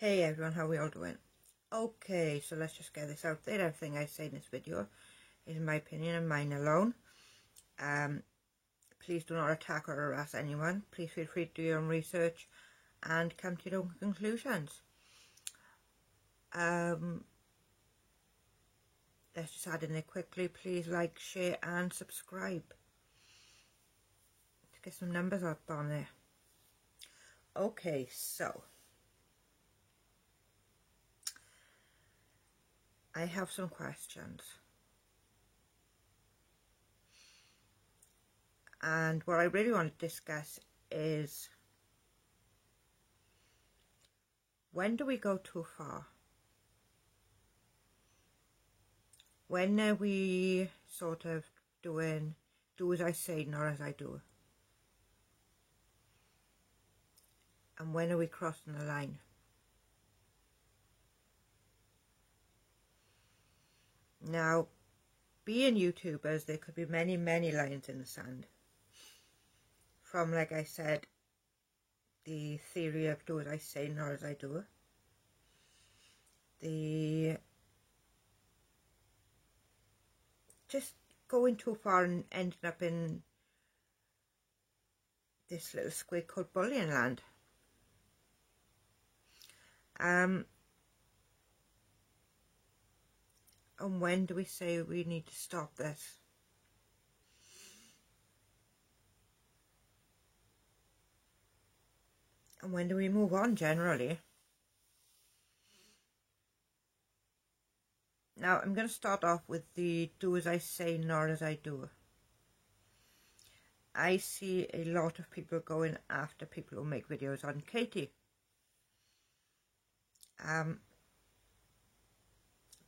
Hey everyone, how are we all doing? Okay, so let's just get this out there. Everything I say in this video is my opinion and mine alone. Please do not attack or harass anyone. Please feel free to do your own research and come to your own conclusions. Let's just add in there quickly. Please like, share and subscribe. Let's get some numbers up on there. Okay, so I have some questions. And what I really want to discuss is, when do we go too far? When are we sort of doing do as I say, not as I do? And when are we crossing the line? Now, being YouTubers, there could be many, many lines in the sand. From, like I said, the theory of do as I say, not as I do. The just going too far and ending up in this little square called bullying land. And when do we say we need to stop this? And when do we move on generally? Now, I'm going to start off with the do as I say, not as I do. I see a lot of people going after people who make videos on Katie.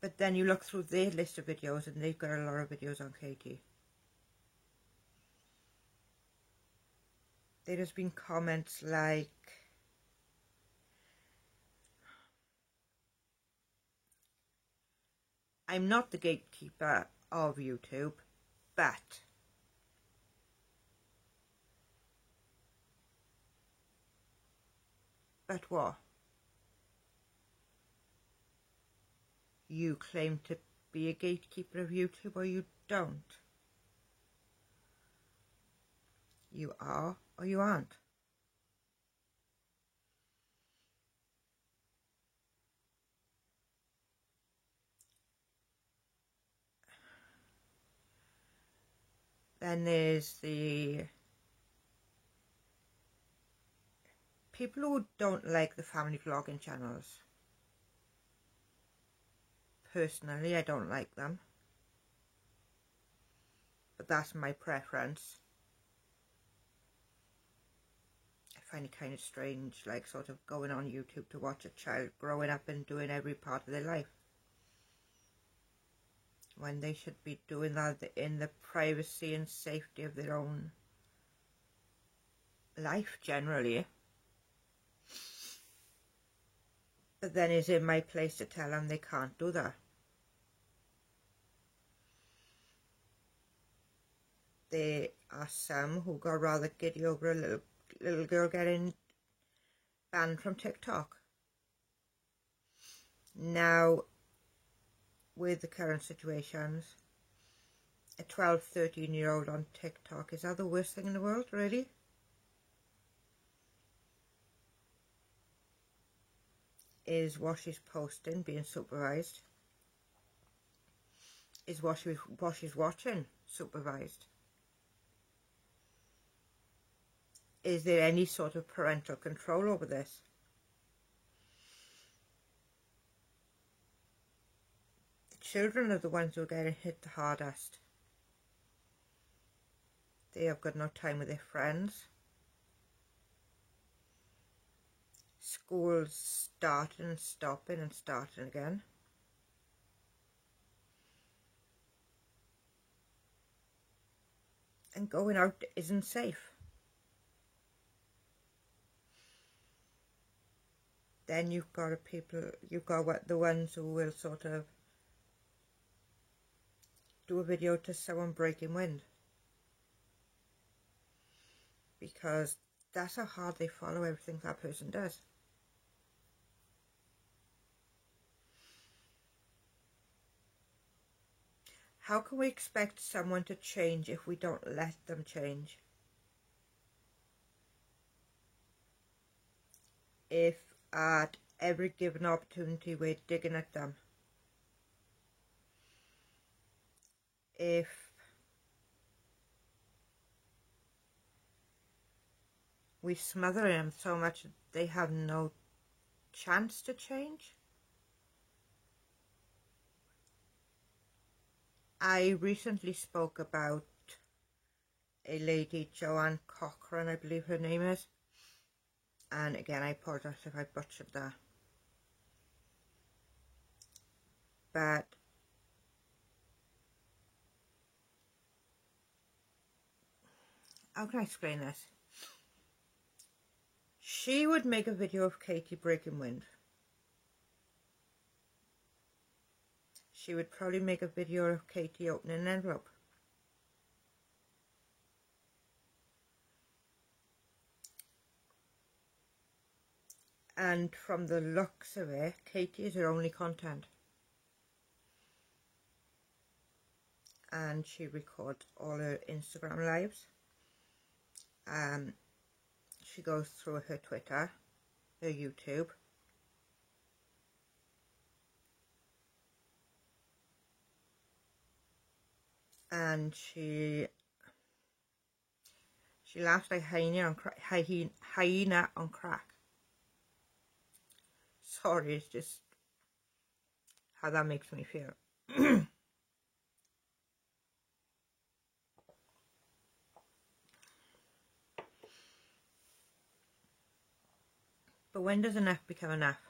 But then you look through their list of videos and they've got a lot of videos on Katie. There has been comments like, I'm not the gatekeeper of YouTube, but what? You claim to be a gatekeeper of YouTube or you don't? You are or you aren't? Then there's the people who don't like the family vlogging channels. Personally, I don't like them, but that's my preference. I find it kind of strange, like sort of going on YouTube to watch a child growing up and doing every part of their life, when they should be doing that in the privacy and safety of their own life generally. But then is it my place to tell them they can't do that? There are some who got rather giddy over a little girl getting banned from TikTok. Now, with the current situations, a 12, 13-year-old on TikTok, is that the worst thing in the world, really? Is what she's posting being supervised? Is what she's watching supervised? Is there any sort of parental control over this? The children are the ones who are getting hit the hardest. They have got no time with their friends. Schools starting and stopping and starting again. And going out isn't safe. Then you've got the ones who will sort of do a video to someone breaking wind, because that's how hard they follow everything that person does. How can we expect someone to change if we don't let them change? If at every given opportunity we're digging at them, if we smother them so much that they have no chance to change. I recently spoke about a lady, Joanne Cochran, I believe her name is, and again I apologise if I butchered that, but how can I explain this? She would make a video of Katie breaking wind. She would probably make a video of Katie opening an envelope. And from the looks of it, Katie is her only content. And she records all her Instagram lives. She goes through her Twitter, her YouTube. And she laughs like hyena on crack. Sorry, it's just how that makes me feel. But when does enough become enough?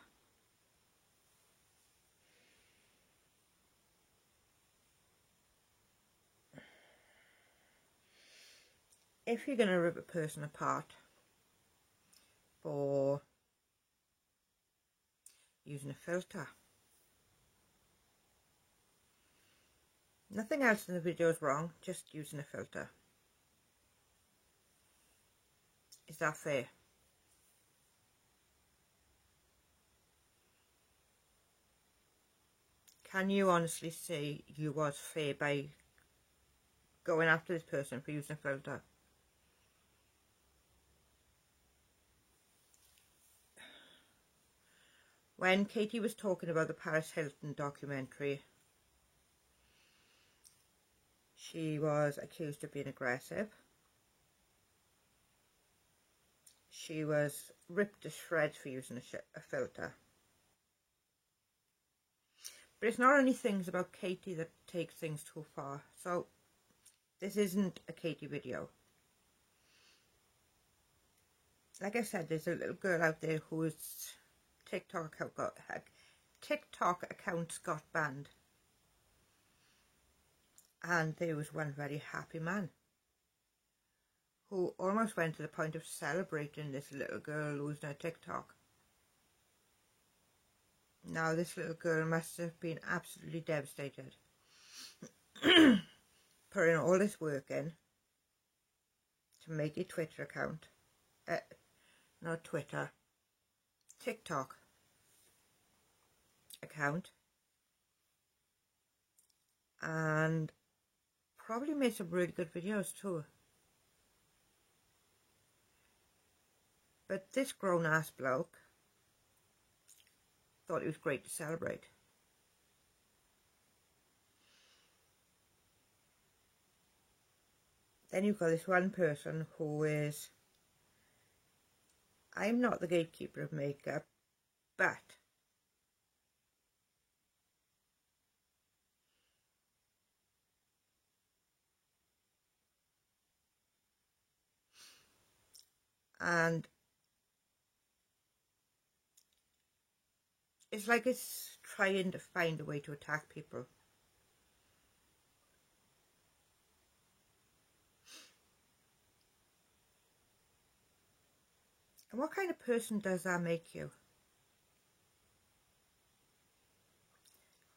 If you're going to rip a person apart for using a filter, nothing else in the video is wrong, just using a filter. Is that fair? Can you honestly say you was fair by going after this person for using a filter? When Katie was talking about the Paris Hilton documentary, she was accused of being aggressive. She was ripped to shreds for using a filter. But it's not only things about Katie that take things too far. So this isn't a Katie video. Like I said, there's a little girl out there whose TikTok account got banned. And there was one very happy man who almost went to the point of celebrating this little girl losing her TikTok. Now this little girl must have been absolutely devastated. Putting all this work in to make a Twitter account. Not Twitter. TikTok account. And probably made some really good videos too. But this grown ass bloke thought it was great to celebrate. Then you've got this one person who is, I'm not the gatekeeper of makeup, but and it's like it's trying to find a way to attack people. And what kind of person does that make you?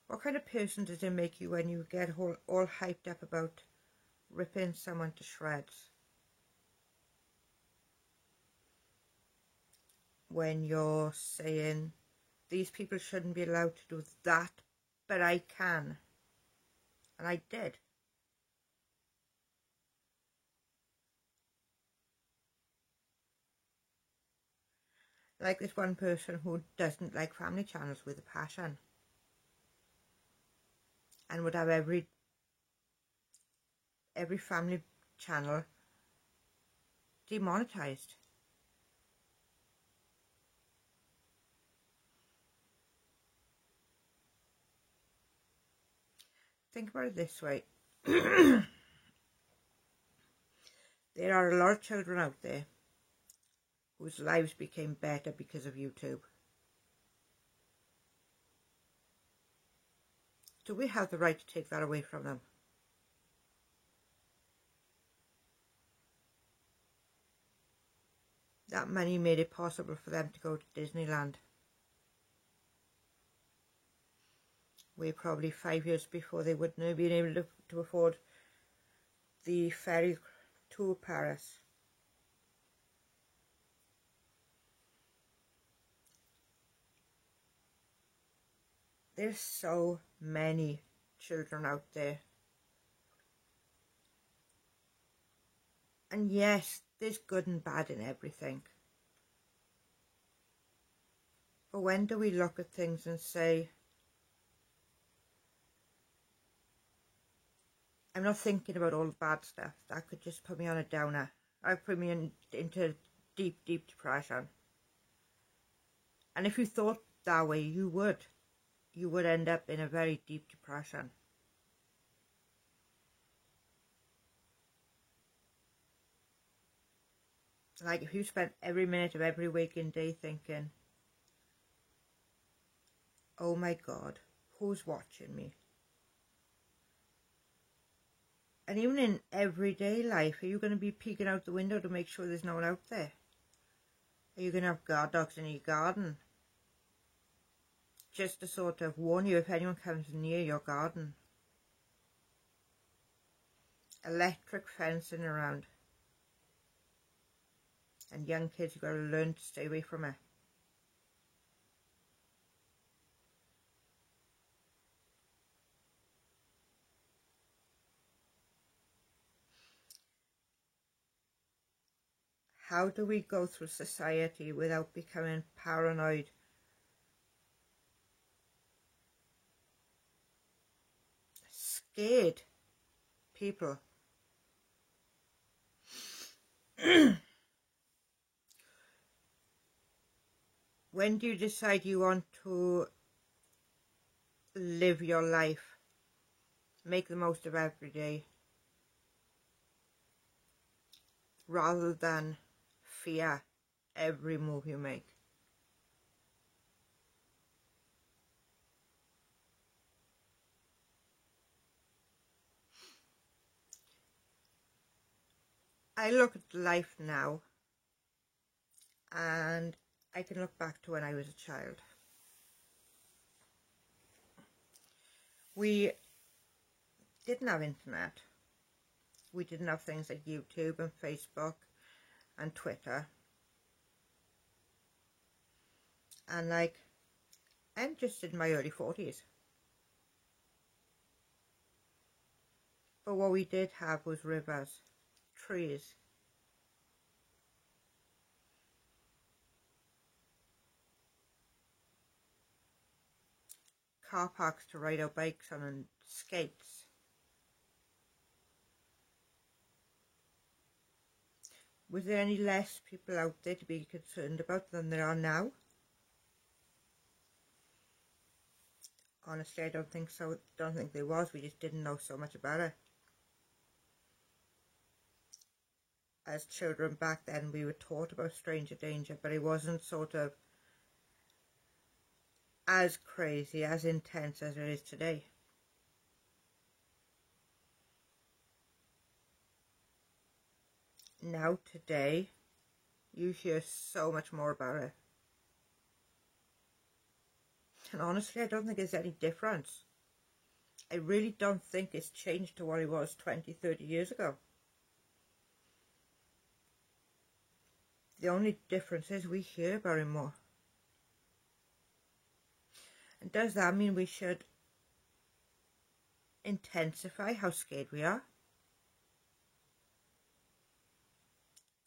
What kind of person does it make you when you get all hyped up about ripping someone to shreds? When you're saying, these people shouldn't be allowed to do that, but I can. And I did. Like this one person who doesn't like family channels with a passion and would have every family channel demonetized. Think about it this way. There are a lot of children out there whose lives became better because of YouTube. Do we have the right to take that away from them? That money made it possible for them to go to Disneyland. We're probably 5 years before they wouldn't have been able to afford the ferry to Paris. There's so many children out there. And yes, there's good and bad in everything. But when do we look at things and say, I'm not thinking about all the bad stuff. That could just put me on a downer. That would put me into deep, deep depression. And if you thought that way, you would end up in a very deep depression. Like if you spent every minute of every waking day thinking, oh my God, who's watching me? And even in everyday life, are you going to be peeking out the window to make sure there's no one out there? Are you going to have guard dogs in your garden? Just to sort of warn you if anyone comes near your garden. Electric fencing around. And young kids, you've got to learn to stay away from it. How do we go through society without becoming paranoid? Scared people. When do you decide you want to live your life? Make the most of every day. Rather than fear every move you make. I look at life now and I can look back to when I was a child. We didn't have internet. We didn't have things like YouTube and Facebook and Twitter. And like, I'm just in my early 40s. But what we did have was rivers, trees, car parks to ride our bikes on and skates. Was there any less people out there to be concerned about than there are now? Honestly, I don't think so. Don't think there was. We just didn't know so much about it. As children back then, we were taught about stranger danger, but it wasn't sort of as crazy, as intense as it is today. Now, today, you hear so much more about it. And honestly, I don't think there's any difference. I really don't think it's changed to what it was 20, 30 years ago. The only difference is we hear about it more. And does that mean we should intensify how scared we are?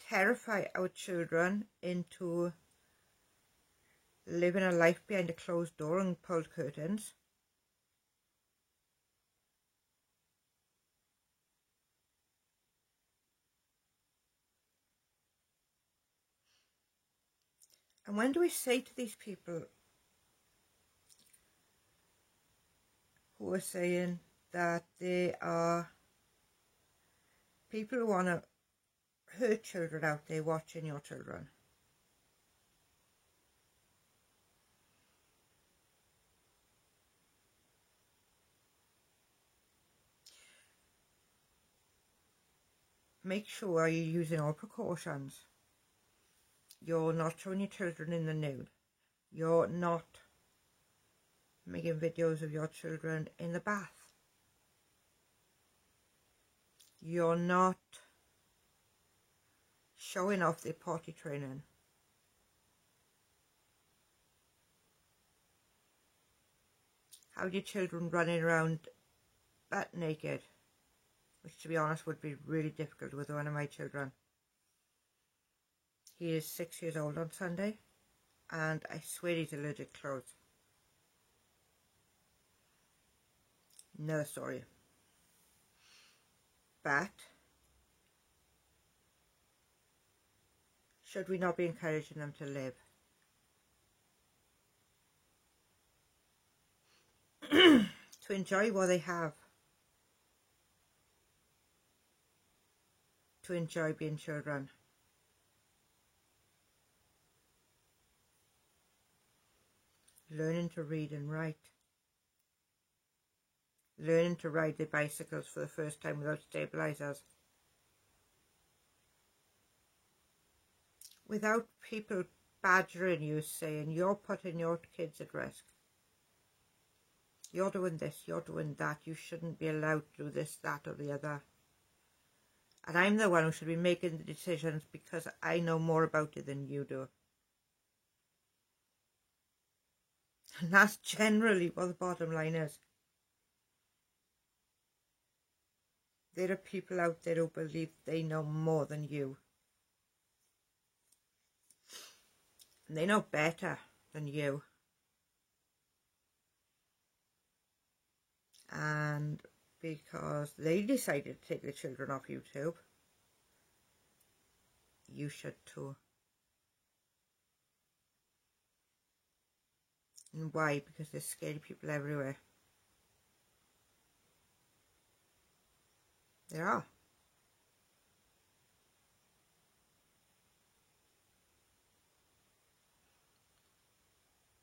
Terrify our children into living a life behind a closed door and pulled curtains. And when do we say to these people who are saying that they are people who want to hurt children out there watching your children? Make sure you're using all precautions. You're not showing your children in the nude. You're not making videos of your children in the bath. You're not showing off their potty training. Have your children running around butt naked, which to be honest would be really difficult with one of my children. He is 6 years old on Sunday, and I swear he's allergic to clothes. Another story. But should we not be encouraging them to live? To enjoy what they have. To enjoy being children. Learning to read and write. Learning to ride their bicycles for the first time without stabilizers. Without people badgering you saying you're putting your kids at risk. You're doing this, you're doing that, you shouldn't be allowed to do this, that or the other. And I'm the one who should be making the decisions because I know more about it than you do. And that's generally what the bottom line is. There are people out there who believe they know more than you. And they know better than you. And because they decided to take the children off YouTube, you should too. And why? Because there's scary people everywhere. There are.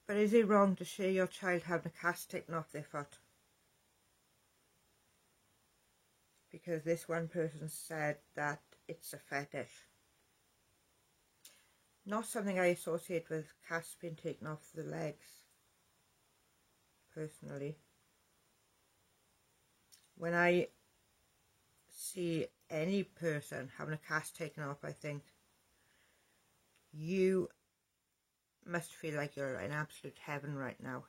But is it wrong to share your child having a cast taken off their foot? Because this one person said that it's a fetish. Not something I associate with casts being taken off the legs, personally. When I see any person having a cast taken off, I think you must feel like you're in absolute heaven right now.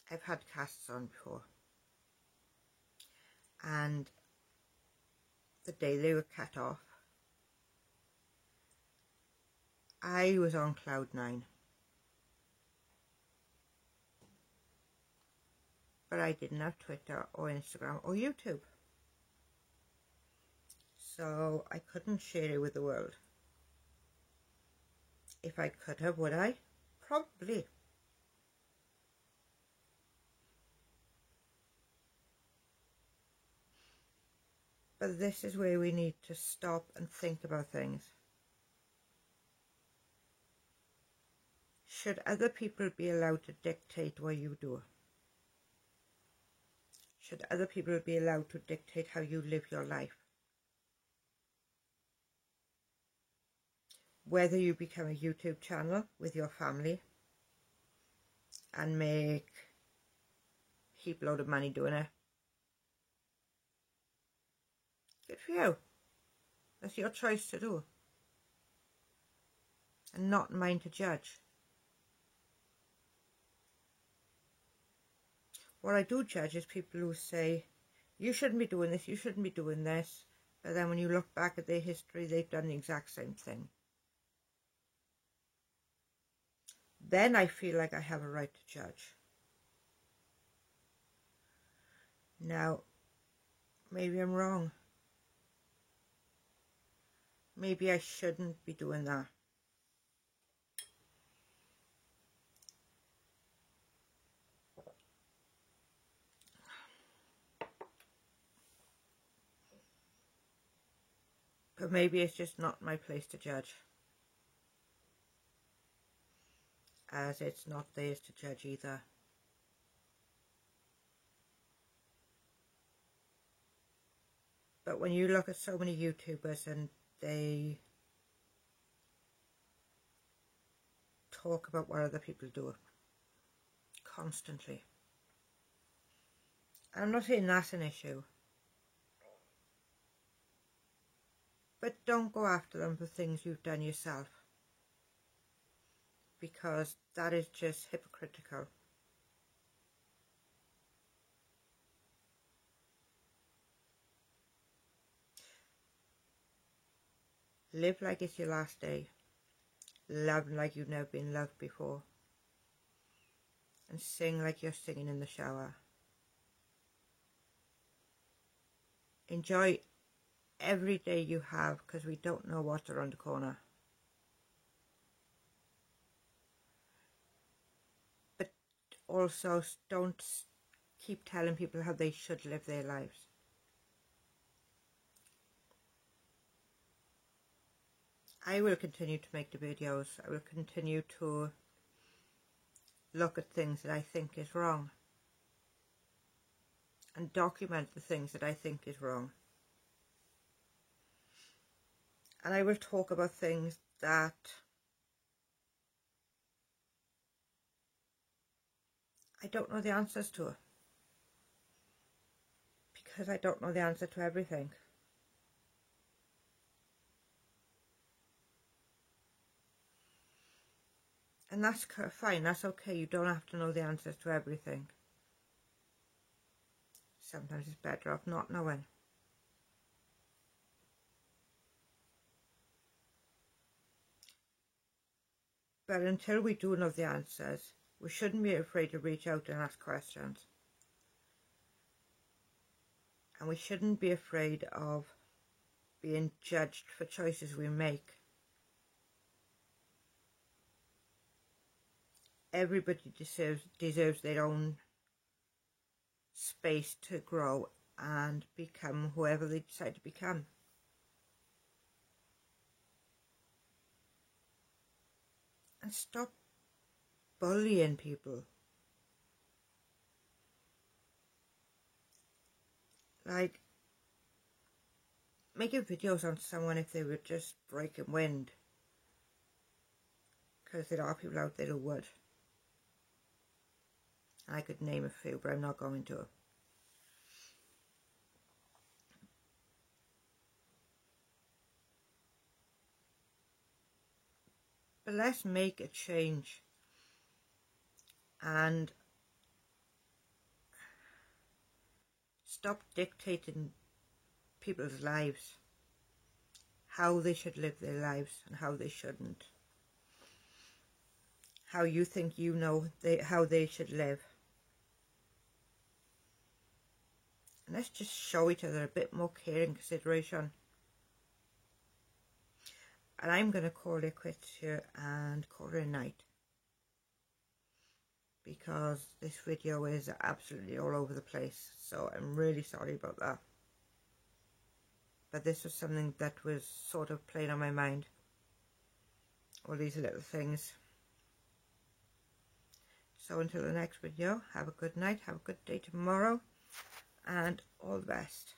I've had casts on before, and the day they were cut off, I was on cloud 9. But I didn't have Twitter or Instagram or YouTube. So I couldn't share it with the world. If I could have, would I? Probably. But this is where we need to stop and think about things. Should other people be allowed to dictate what you do? Should other people be allowed to dictate how you live your life? Whether you become a YouTube channel with your family and make a heap load of money doing it. Good for you. That's your choice to do. And not mine to judge. What I do judge is people who say, you shouldn't be doing this, you shouldn't be doing this, But then when you look back at their history, they've done the exact same thing. Then I feel like I have a right to judge. Now, maybe I'm wrong. Maybe I shouldn't be doing that. But maybe it's just not my place to judge. As it's not theirs to judge either. But when you look at so many YouTubers and they talk about what other people do constantly. I'm not saying that's an issue. But don't go after them for things you've done yourself. Because that is just hypocritical. Live like it's your last day. Love like you've never been loved before. And sing like you're singing in the shower. Enjoy every day you have, because we don't know what's around the corner. But also don't keep telling people how they should live their lives. I will continue to make the videos. I will continue to look at things that I think is wrong. And document the things that I think is wrong. And I will talk about things that I don't know the answers to. Because I don't know the answer to everything. And that's fine, that's okay. You don't have to know the answers to everything. Sometimes it's better off not knowing. But until we do know the answers, we shouldn't be afraid to reach out and ask questions. And we shouldn't be afraid of being judged for choices we make. Everybody deserves their own space to grow and become whoever they decide to become. And stop bullying people. Like, making videos on someone if they were just breaking wind. Because there are people out there who would. I could name a few, but I'm not going to. But let's make a change. And stop dictating people's lives. How they should live their lives and how they shouldn't. How you think you know how they should live. And let's just show each other a bit more care and consideration. And I'm going to call it quits here and call it a night. Because this video is absolutely all over the place. So I'm really sorry about that. But this was something that was sort of playing on my mind. All these little things. So until the next video, have a good night, have a good day tomorrow, and all the best.